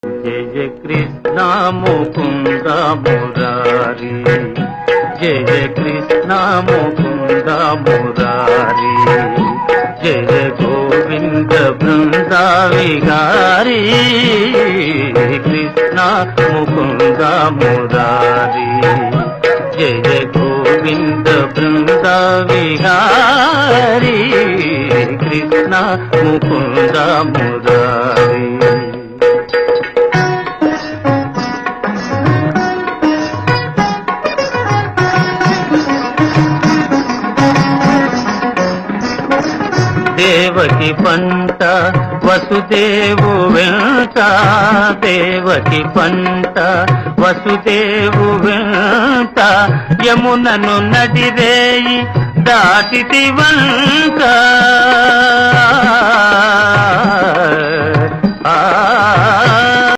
జయ కృష్ణ ముకుంద మురారి, జయ కృష్ణ ముకుంద మురారి, జయ గోవింద బృంద విహారీ, కృష్ణ ముకుంద మురారి, జయ గోవింద బృంద విహారీ, కృష్ణ ముకుంద మురారి. దేవకి పంట వసుదేవు వెంట, దేవకి పంట వసుదేవు వెంట, యమునను నడిరేయి దాటితి వంట,